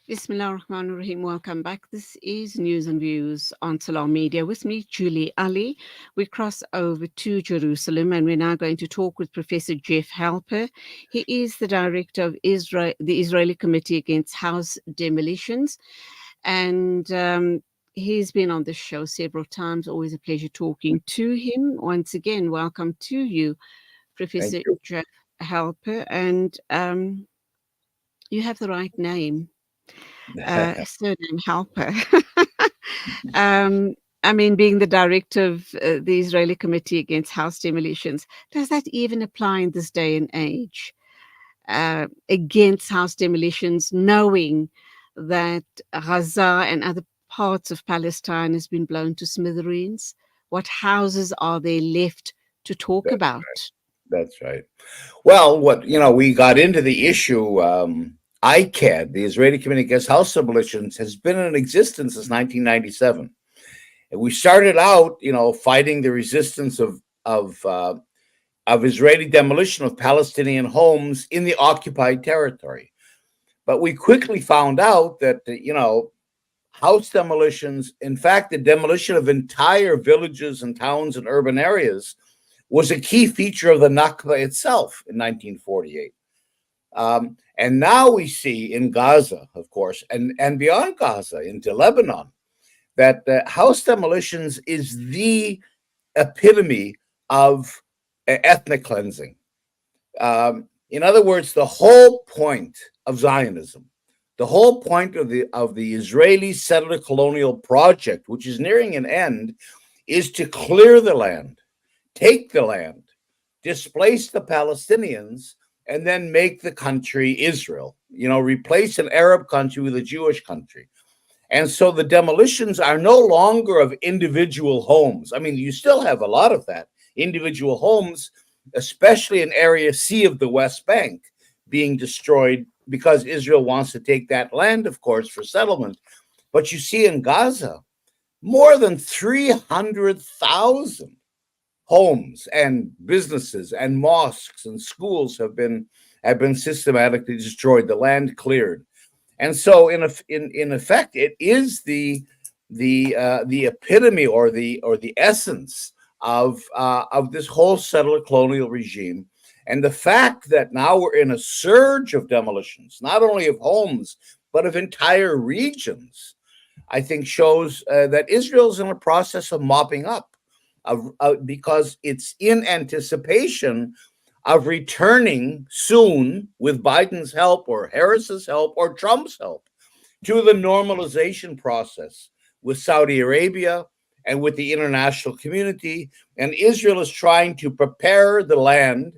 Bismillah ar-Rahman ar-Rahim. Welcome back. This is News and Views on Salam Media. With me, Julie Ali. We cross over to Jerusalem and we're now going to talk with Professor Jeff Halper. He is the director of the Israeli Committee Against House Demolitions. And he's been on the show several times. Always a pleasure talking to him. Once again, welcome to you, Professor Thank you. Jeff Halper. And you have the right name. Surname Halper. I mean, being the director of the Israeli Committee Against House Demolitions, does that even apply in this day and age? Against house demolitions, knowing that Gaza and other parts of Palestine has been blown to smithereens? What houses are there left to talk That's about? That's right. Well, we got into the issue. ICAHD, the Israeli Committee Against House Demolitions, has been in existence since 1997. And we started out, fighting the resistance of Israeli demolition of Palestinian homes in the occupied territory. But we quickly found out that, house demolitions, in fact, the demolition of entire villages and towns and urban areas, was a key feature of the Nakba itself in 1948. And now we see in Gaza, of course, and beyond Gaza, into Lebanon, that house demolitions is the epitome of ethnic cleansing. In other words, the whole point of Zionism, the whole point of the Israeli settler colonial project, which is nearing an end, is to clear the land, take the land, displace the Palestinians, and then make the country Israel, replace an Arab country with a Jewish country. And so the demolitions are no longer of individual homes. I mean, you still have a lot of that, individual homes, especially in Area C of the West Bank, being destroyed because Israel wants to take that land, of course, for settlement. But you see in Gaza, more than 300,000 homes and businesses and mosques and schools have been systematically destroyed, the land cleared. And so in effect, it is the epitome or the essence of this whole settler colonial regime. And the fact that now we're in a surge of demolitions, not only of homes, but of entire regions, I think shows that Israel's in a process of mopping up, because it's in anticipation of returning soon, with Biden's help or Harris's help or Trump's help, to the normalization process with Saudi Arabia and with the international community. And Israel is trying to prepare the land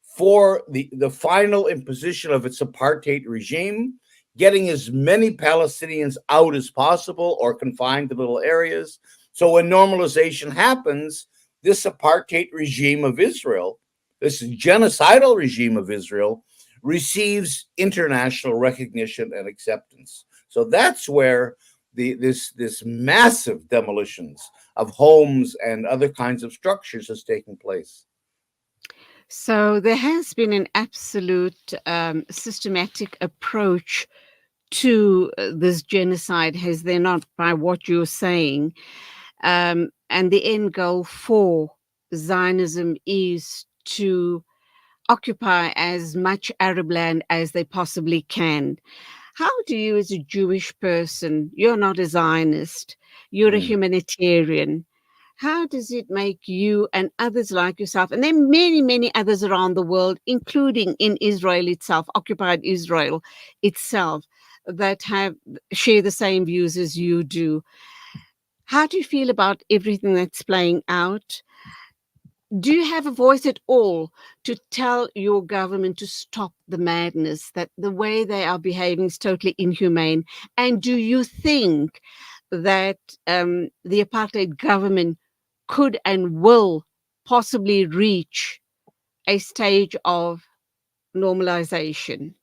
for the final imposition of its apartheid regime, getting as many Palestinians out as possible or confined to little areas. So when normalization happens, this apartheid regime of Israel, this genocidal regime of Israel, receives international recognition and acceptance. So that's where this massive demolitions of homes and other kinds of structures has taken place. So there has been an absolute systematic approach to this genocide, has there not, by what you're saying? And the end goal for Zionism is to occupy as much Arab land as they possibly can. How do you, as a Jewish person, you're not a Zionist, you're a humanitarian, how does it make you and others like yourself, and there are many, many others around the world, including in Israel itself, occupied Israel itself, that share the same views as you do? How do you feel about everything that's playing out? Do you have a voice at all to tell your government to stop the madness, that the way they are behaving is totally inhumane? And do you think that the apartheid government could and will possibly reach a stage of normalization?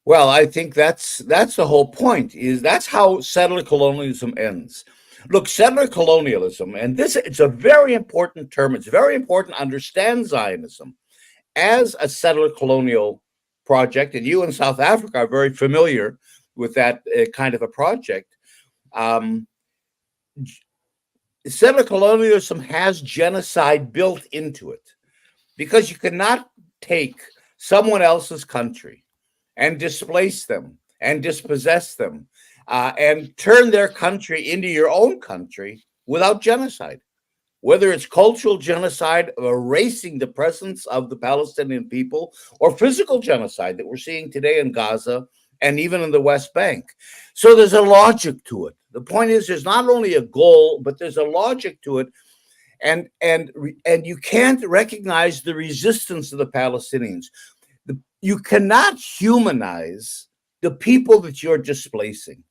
Well, I think that's the whole point. That's how settler colonialism ends. Look, settler colonialism, and it's a very important term. It's very important to understand Zionism as a settler colonial project, and you in South Africa are very familiar with that kind of a project. Um, Settler colonialism has genocide built into it because you cannot take someone else's country and displace them and dispossess them and turn their country into your own country without genocide. Whether it's cultural genocide of erasing the presence of the Palestinian people or physical genocide that we're seeing today in Gaza and even in the West Bank. So there's a logic to it. The point is, there's not only a goal, but there's a logic to it. And you can't recognize the resistance of the Palestinians. You cannot humanize the people that you're displacing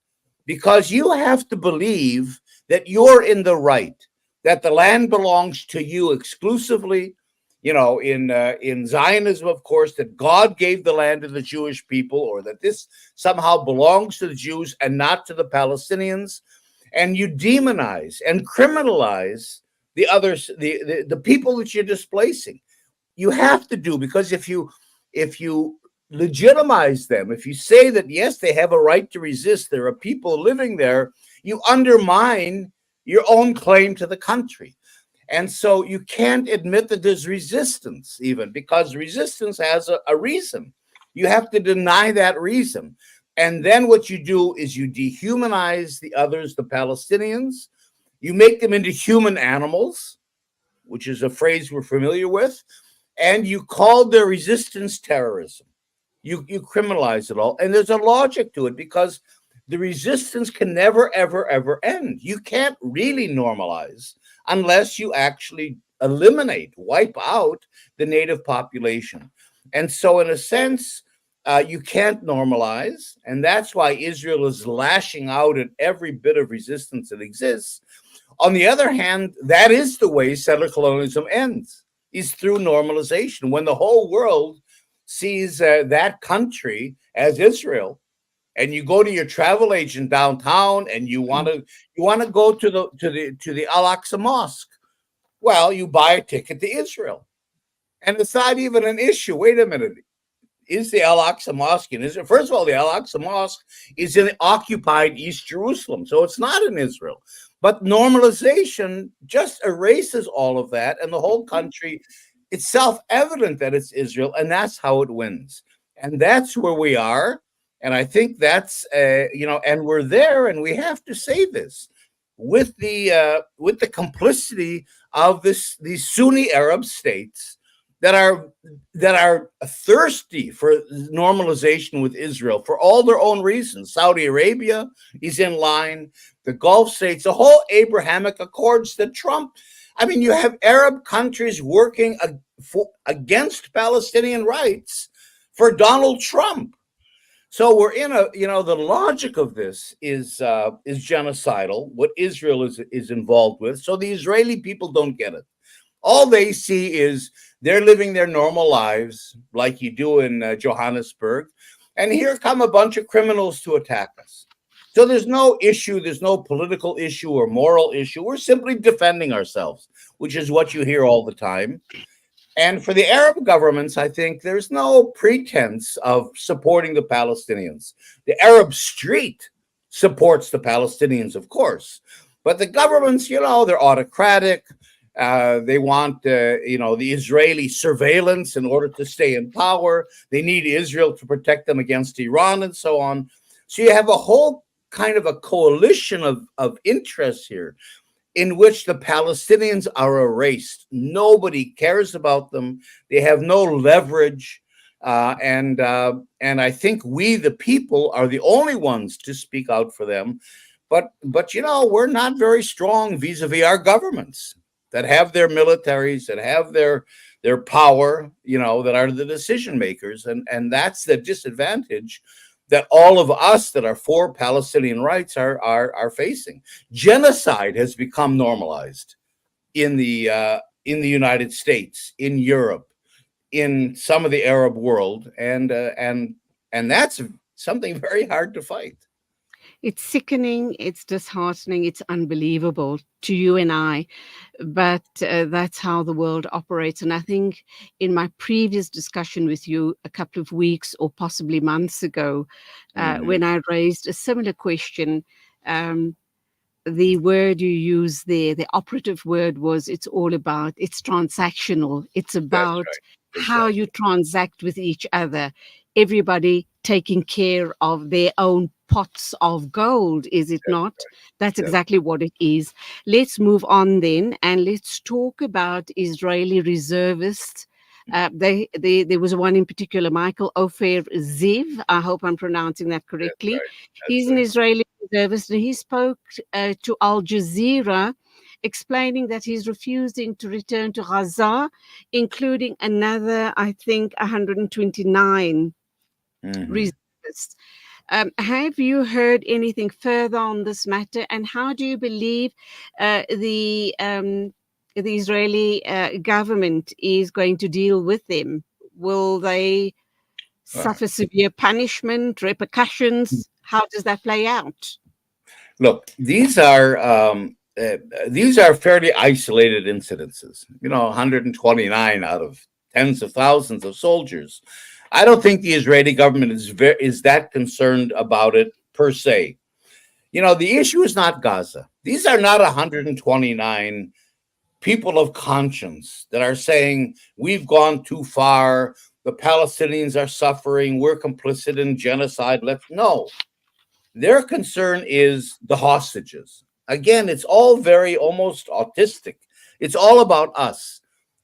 because you have to believe that you're in the right, that the land belongs to you exclusively. You know, in Zionism, of course, that God gave the land to the Jewish people, or that this somehow belongs to the Jews and not to the Palestinians. And you demonize and criminalize the others, the people that you're displacing. You have to do, because if you legitimize them, if you say that yes, they have a right to resist, there are people living there, you undermine your own claim to the country. And so you can't admit that there's resistance, even because resistance has a reason. You have to deny that reason. And then what you do is you dehumanize the others, the Palestinians. You make them into human animals, which is a phrase we're familiar with. And you call their resistance terrorism. You criminalize it all. And there's a logic to it because the resistance can never, ever, ever end. You can't really normalize unless you actually eliminate, wipe out the native population. And so, in a sense, you can't normalize. And that's why Israel is lashing out at every bit of resistance that exists. On the other hand, that is the way settler colonialism ends, is through normalization. When the whole world sees that country as Israel, and you go to your travel agent downtown and you want to go to the Al-Aqsa Mosque. Well, you buy a ticket to Israel. And it's not even an issue. Wait a minute. Is the Al-Aqsa Mosque in Israel? First of all, the Al-Aqsa Mosque is in occupied East Jerusalem, so it's not in Israel. But normalization just erases all of that, and the whole country, it's self-evident that it's Israel, and that's how it wins. And that's where we are. And I think that's and we're there, and we have to say this with the complicity of these Sunni Arab states that are thirsty for normalization with Israel for all their own reasons. Saudi Arabia is in line, the Gulf states, the whole Abrahamic Accords that Trump. I mean, you have Arab countries working against Palestinian rights for Donald Trump. So we're in the logic of this is genocidal, what Israel is involved with. So the Israeli people don't get it. All they see is they're living their normal lives like you do in Johannesburg. And here come a bunch of criminals to attack us. So there's no issue. There's no political issue or moral issue. We're simply defending ourselves, which is what you hear all the time. And for the Arab governments, I think there's no pretense of supporting the Palestinians. The Arab street supports the Palestinians, of course. But the governments, they're autocratic. They want, the Israeli surveillance in order to stay in power. They need Israel to protect them against Iran and so on. So you have a whole kind of a coalition of interests here in which the Palestinians are erased. Nobody cares about them. They have no leverage. And I think we, the people, are the only ones to speak out for them. But we're not very strong vis-a-vis our governments that have their militaries, that have their power, that are the decision makers. And that's the disadvantage that all of us that are for Palestinian rights are facing. Genocide has become normalized in the United States, in Europe, in some of the Arab world, and that's something very hard to fight. It's sickening, it's disheartening, it's unbelievable to you and I, but that's how the world operates. And I think in my previous discussion with you a couple of weeks or possibly months ago, Hmm. when I raised a similar question, um, the word you use there, the operative word was it's transactional. It's That's about right. how you Exactly. transact with each other. Everybody taking care of their own pots of gold, is it That's not? That's right. exactly what it is. Let's move on then and let's talk about Israeli reservists. There was one in particular, Michael Ofer Ziv. I hope I'm pronouncing that That's correctly. right. That's He's an right. Israeli reservist, and he spoke to Al Jazeera, explaining that he's refusing to return to Gaza, including another, I think, 129 Hmm. reservists. Have you heard anything further on this matter, and how do you believe the Israeli government is going to deal with them? Will they Right. suffer severe punishment, repercussions? How does that play out? Look, these are fairly isolated incidences. 129 out of tens of thousands of soldiers. I don't think the Israeli government is that concerned about it per se. The issue is not Gaza. These are not 129 people of conscience that are saying we've gone too far. The Palestinians are suffering. We're complicit in genocide. No, their concern is the hostages. Again, it's all very almost autistic. It's all about us,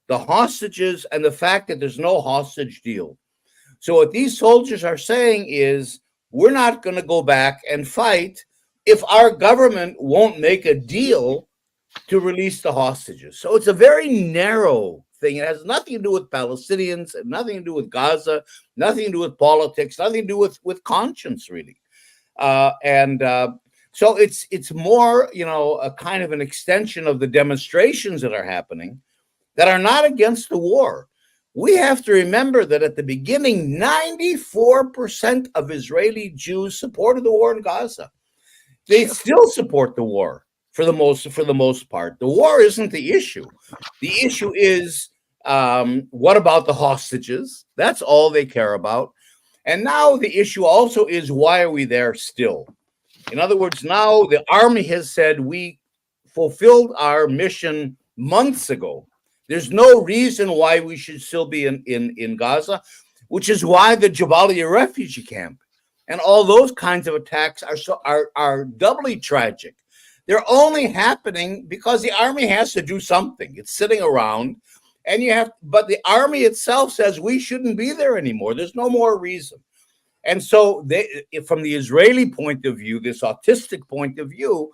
the hostages, and the fact that there's no hostage deal. So, what these soldiers are saying is, we're not going to go back and fight if our government won't make a deal to release the hostages. So, it's a very narrow thing. It has nothing to do with Palestinians, nothing to do with Gaza, nothing to do with politics, nothing to do with conscience, really. And so it's more, a kind of an extension of the demonstrations that are happening that are not against the war. We have to remember that at the beginning, 94% of Israeli Jews supported the war in Gaza. They Sure. still support the war for the most part. The war isn't the issue. The issue is, what about the hostages? That's all they care about. And now the issue also is, why are we there still? In other words, now the army has said we fulfilled our mission months ago. There's no reason why we should still be in Gaza, which is why the Jabalia refugee camp and all those kinds of attacks are doubly tragic. They're only happening because the army has to do something. It's sitting around, but the army itself says we shouldn't be there anymore. There's no more reason. And so, from the Israeli point of view, this autistic point of view,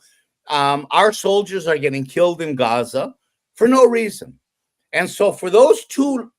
our soldiers are getting killed in Gaza for no reason. And so, for those two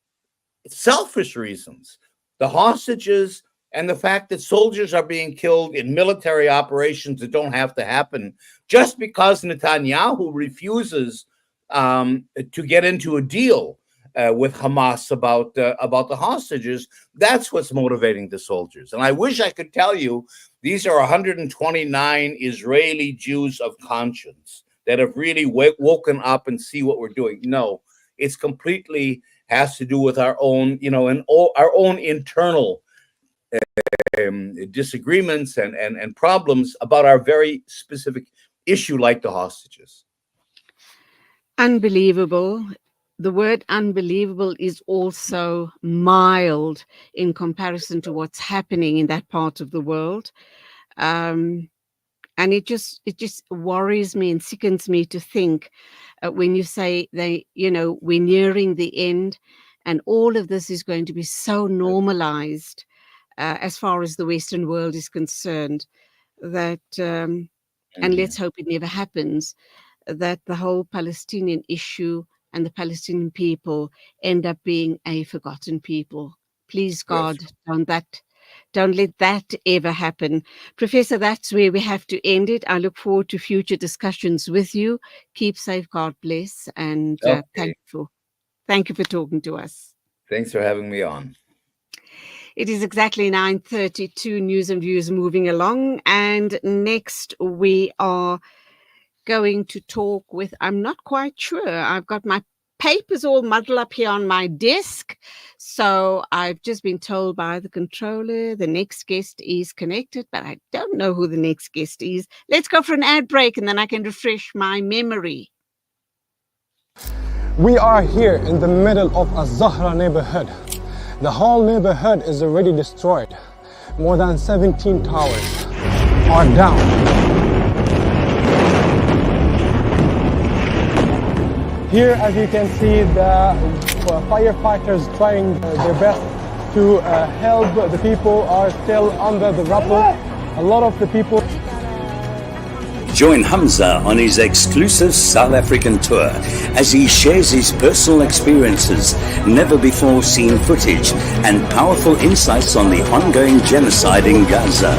selfish reasons, the hostages and the fact that soldiers are being killed in military operations that don't have to happen, just because Netanyahu refuses to get into a deal with Hamas about the hostages. That's what's motivating the soldiers. And I wish I could tell you these are 129 Israeli Jews of conscience that have really woken up and see what we're doing. No, it's completely has to do with our own, our own internal disagreements and problems about our very specific issue, like the hostages. Unbelievable. The word unbelievable is also mild in comparison to what's happening in that part of the world. Um, and it just worries me and sickens me to think when you say we're nearing the end and all of this is going to be so normalized as far as the Western world is concerned that and Mm-hmm. let's hope it never happens, that the whole Palestinian issue and the Palestinian people end up being a forgotten people. Please, That's God, don't let that ever happen. Professor, that's where we have to end it. I look forward to future discussions with you. Keep safe, God bless, and okay. thank you for talking to us. Thanks for having me on. It is exactly 9:32. News and Views moving along. And next we are going to talk with, I'm not quite sure. I've got my papers all muddled up here on my desk. So I've just been told by the controller the next guest is connected, but I don't know who the next guest is. Let's go for an ad break and then I can refresh my memory. We are here in the middle of a Zahra neighborhood. The whole neighborhood is already destroyed. More than 17 towers are down. Here, as you can see, the firefighters trying their best to help. The people are still under the rubble. A lot of the people. Join Hamza on his exclusive South African tour as he shares his personal experiences, never-before-seen footage, and powerful insights on the ongoing genocide in Gaza.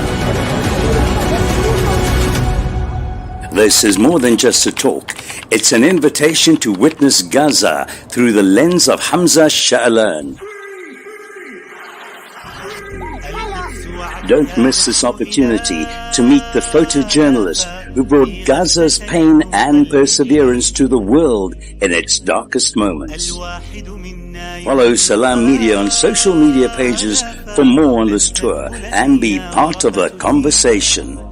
This is more than just a talk. It's an invitation to witness Gaza through the lens of Hamza Sha'alan. Don't miss this opportunity to meet the photojournalist who brought Gaza's pain and perseverance to the world in its darkest moments. Follow Salam Media on social media pages for more on this tour and be part of the conversation.